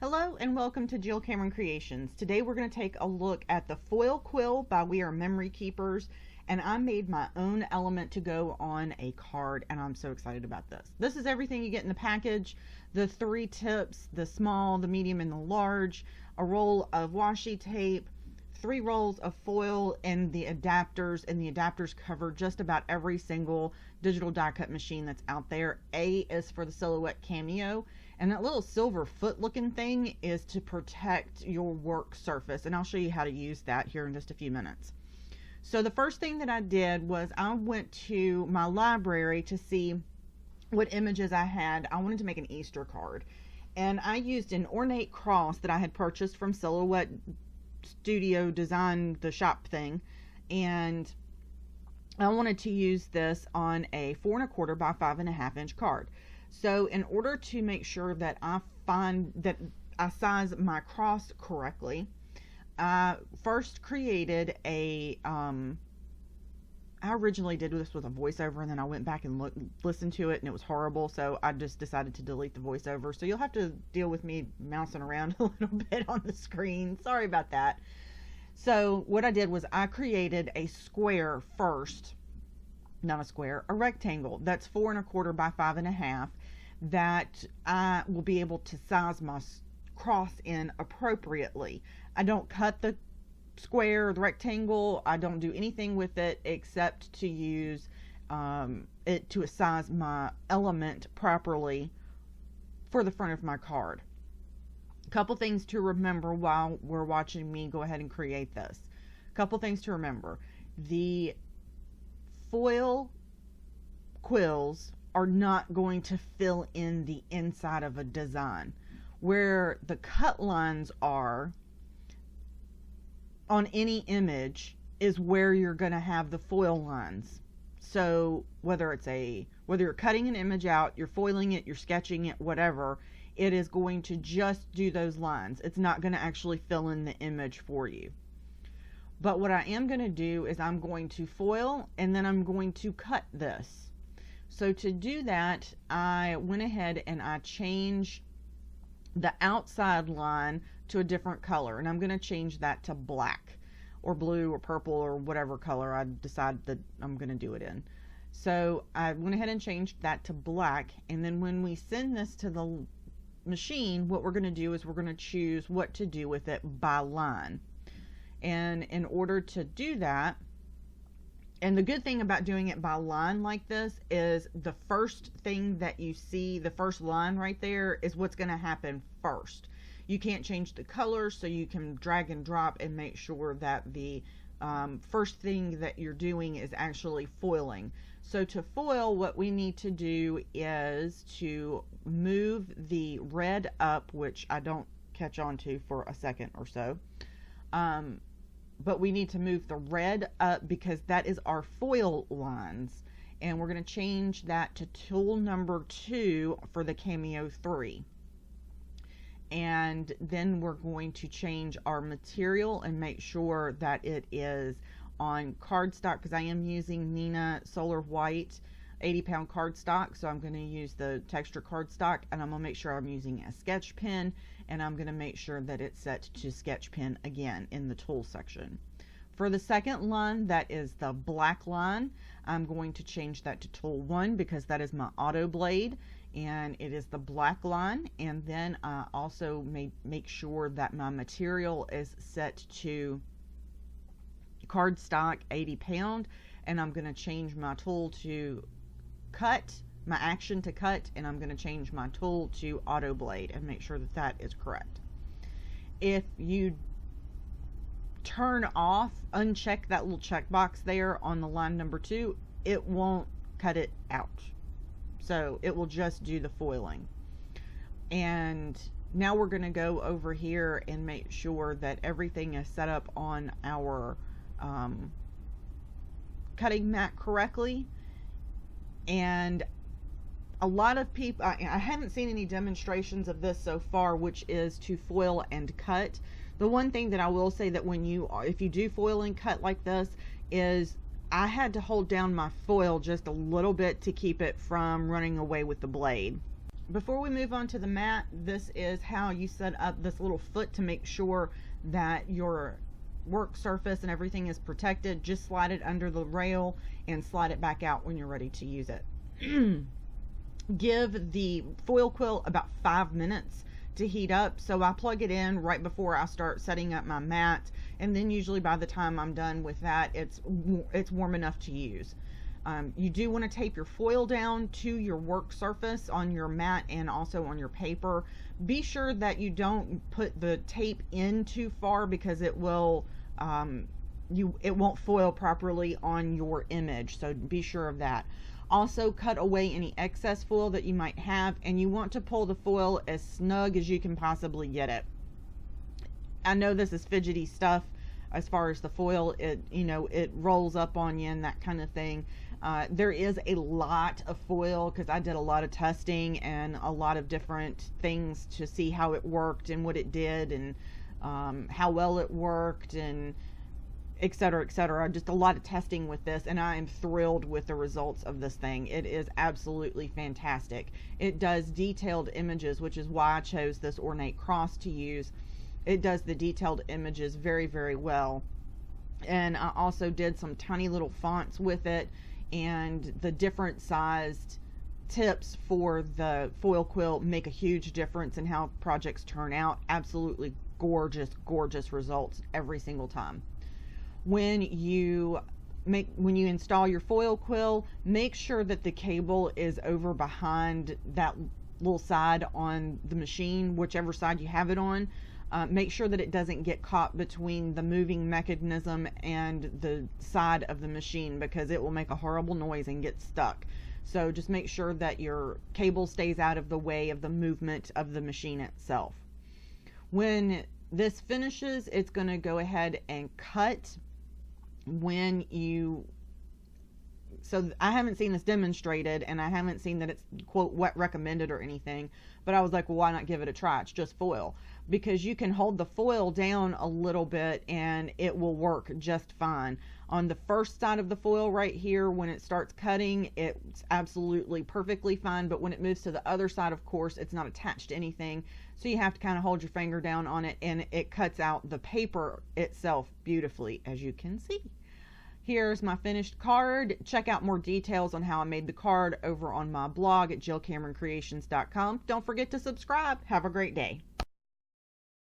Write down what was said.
Hello and welcome to Jill Cameron Creations. Today we're going to take a look at the foil quill by We Are Memory Keepers, and I made my own element to go on a card, and I'm so excited about this. This is everything you get in the package: the 3 tips, the small, the medium, and the large, a roll of washi tape, 3 rolls of foil, and the adapters, cover just about every single digital die cut machine that's out there. A is for the silhouette cameo, and that little silver foot looking thing is to protect your work surface, and I'll show you how to use that here in just a few minutes. So the first thing that I did was I went to my library to see what images I had. I wanted to make an Easter card, and I used an ornate cross that I had purchased from Silhouette Studio Design, the shop thing, and I wanted to use this on a 4 1/4 by 5 1/2 inch card. So in order to make sure that I size my cross correctly, I first created a I originally did this with a voiceover, and then I went back and listened to it, and it was horrible, so I just decided to delete the voiceover. So you'll have to deal with me mousing around a little bit on the screen. Sorry about that. So what I did was I created a square first, not a square, a rectangle that's 4 1/4 by 5 1/2 that I will be able to size my cross in appropriately. I don't cut the square or the rectangle. I don't do anything with it except to use it to size my element properly for the front of my card. A couple things to remember while we're watching me go ahead and create this. Couple things to remember: the foil quills are not going to fill in the inside of a design. Where the cut lines are on any image is where you're going to have the foil lines. So whether you're cutting an image out, you're foiling it, you're sketching it, whatever, it is going to just do those lines. It's not going to actually fill in the image for you. But what I am going to do is I'm going to foil, and then I'm going to cut this. So to do that, I went ahead and I changed the outside line to a different color, and I'm going to change that to black or blue or purple or whatever color I decide that I'm going to do it in. So I went ahead and changed that to black, and then when we send this to the machine, what we're going to do is we're going to choose what to do with it by line. And in order to do that, and the good thing about doing it by line like this is the first thing that you see, the first line right there, is what's going to happen first. You can't change the color, so you can drag and drop and make sure that the first thing that you're doing is actually foiling. So to foil, what we need to do is to move the red up, which I don't catch on to for a second or so. But we need to move the red up because that is our foil lines, and we're going to change that to tool number 2 for the cameo 3. And then we're going to change our material and make sure that it is on cardstock, because I am using Nina Solar White 80-pound cardstock, so I'm going to use the texture cardstock, and I'm going to make sure I'm using a sketch pen, and I'm going to make sure that it's set to sketch pen again in the tool section. For the second line, that is the black line, I'm going to change that to tool 1 because that is my auto blade, and it is the black line. And then I also make sure that my material is set to cardstock 80-pound, and I'm going to change my tool to cut, my action to cut, and I'm going to change my tool to auto blade and make sure that that is correct. If you turn off, uncheck that little checkbox there on the line number 2, it won't cut it out. So it will just do the foiling. And now we're going to go over here and make sure that everything is set up on our cutting mat correctly. And a lot of people, I haven't seen any demonstrations of this so far, which is to foil and cut. The one thing that I will say that if you do foil and cut like this, is I had to hold down my foil just a little bit to keep it from running away with the blade. Before we move on to the mat, this is how you set up this little foot to make sure that your work surface and everything is protected. Just slide it under the rail and slide it back out when you're ready to use it. Give the foil quill about 5 minutes to heat up. So I plug it in right before I start setting up my mat, and then usually by the time I'm done with that, it's warm enough to use. You do want to tape your foil down to your work surface on your mat and also on your paper. Be sure that you don't put the tape in too far, because it will it won't foil properly on your image, so be sure of that. Also, cut away any excess foil that you might have, and you want to pull the foil as snug as you can possibly get it. I know this is fidgety stuff as far as the foil, it rolls up on you and that kind of thing. There is a lot of foil, because I did a lot of testing and a lot of different things to see how it worked and what it did, and how well it worked, and etc., etc. Just a lot of testing with this, and I am thrilled with the results of this thing. It is absolutely fantastic. It does detailed images, which is why I chose this ornate cross to use. It does the detailed images very, very well. And I also did some tiny little fonts with it, and the different sized tips for the foil quill make a huge difference in how projects turn out. Absolutely gorgeous, gorgeous results every single time. When you install your foil quill, make sure that the cable is over behind that little side on the machine, whichever side you have it on. Make sure that it doesn't get caught between the moving mechanism and the side of the machine, because it will make a horrible noise and get stuck. So just make sure that your cable stays out of the way of the movement of the machine itself. When this finishes, it's going to go ahead and cut. So I haven't seen this demonstrated, and I haven't seen that it's quote what recommended or anything, but I was like, well, why not give it a try? It's just foil. Because you can hold the foil down a little bit and it will work just fine. On the first side of the foil right here, when it starts cutting, it's absolutely perfectly fine, but when it moves to the other side, of course, it's not attached to anything, so you have to kind of hold your finger down on it, and it cuts out the paper itself beautifully, as you can see. Here's my finished card. Check out more details on how I made the card over on my blog at jillcameroncreations.com. Don't forget to subscribe. Have a great day.